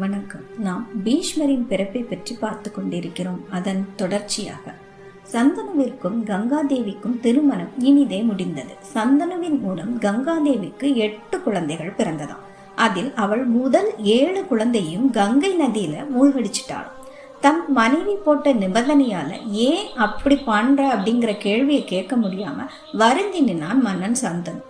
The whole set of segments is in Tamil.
வணக்கம். நாம் பீஷ்மரின் பிறப்பை பற்றி பார்த்து கொண்டிருக்கிறோம். அதன் தொடர்ச்சியாக சந்தனுவிற்கும் கங்காதேவிக்கும் திருமணம் இனிதே முடிந்தது. சந்தனுவின் மூலம் கங்காதேவிக்கு 8 குழந்தைகள் பிறந்ததாம். அதில் அவள் முதல் 7 குழந்தையும் கங்கை நதியில மூழ்கடிச்சிட்டாள். தம் மனைவி போட்ட நிபந்தனையால ஏன் அப்படி பண்ற அப்படிங்கிற கேள்வியை கேட்க முடியாம வருந்தி நின்னான் மன்னன் சந்தனு.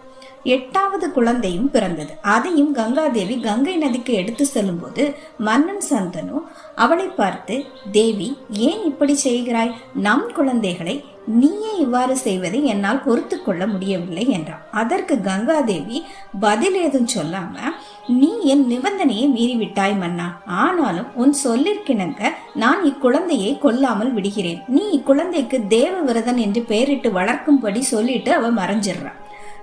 8வது குழந்தையும் பிறந்தது. அதையும் கங்காதேவி கங்கை நதிக்கு எடுத்து செல்லும் போது மன்னன் சந்தனு அவளை பார்த்து, தேவி, ஏன் இப்படி செய்கிறாய்? நம் குழந்தைகளை நீயே இவ்வாறு செய்வதை என்னால் பொறுத்து கொள்ள முடியவில்லை என்றான். அதற்கு கங்காதேவி பதில் ஏதும் சொல்லாம, நீ என் நிபந்தனையை மீறிவிட்டாய் மன்னா. ஆனாலும் உன் சொல்லிற்கிணங்க நான் இக்குழந்தையை கொல்லாமல் விடுகிறேன். நீ இக்குழந்தைக்கு தேவ விரதன் என்று பெயரிட்டு வளர்க்கும்படி சொல்லிட்டு அவ மறைஞ்சிடுறான்.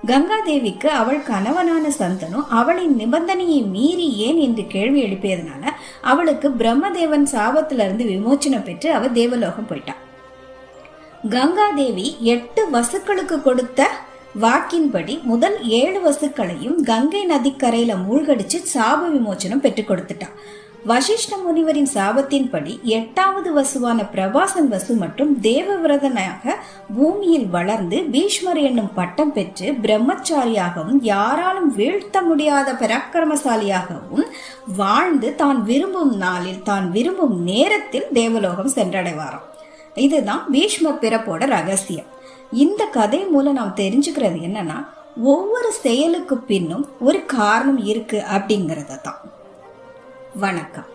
கங்காதேவிக்கு அவள் கணவனான சந்தனு அவளின் நிபந்தனையை மீறி ஏன் என்று கேள்வி எழுப்பியதுனால அவளுக்கு பிரம்மதேவன் சாபத்திலிருந்து விமோச்சனம் பெற்று அவ தேவலோகம் போயிட்டான். கங்காதேவி 8 வசுக்களுக்கு கொடுத்த வாக்கின்படி முதல் 7 வசுக்களையும் கங்கை நதிக்கரையில மூழ்கடிச்சு சாப விமோச்சனம் பெற்று கொடுத்துட்டான். வசிஷ்ட முனிவரின் சாபத்தின்படி 8வது வசுவான பிரபாசன் வசு மற்றும் தேவவிரதனாக பூமியில் வளர்ந்து பீஷ்மர் என்னும் பட்டம் பெற்று பிரம்மச்சாரியாகவும் யாராலும் வீழ்த்த முடியாத பராக்கிரமசாலியாகவும் வாழ்ந்து தான் விரும்பும் நாளில் தான் விரும்பும் நேரத்தில் தேவலோகம் சென்றடைவாராம். இதுதான் பீஷ்மர் பிறப்போட ரகசியம். இந்த கதை மூலம் நாம் தெரிஞ்சுக்கிறது என்னன்னா, ஒவ்வொரு செயலுக்கு பின்னும் ஒரு காரணம் இருக்கு அப்படிங்கறத தான். வணக்கம்.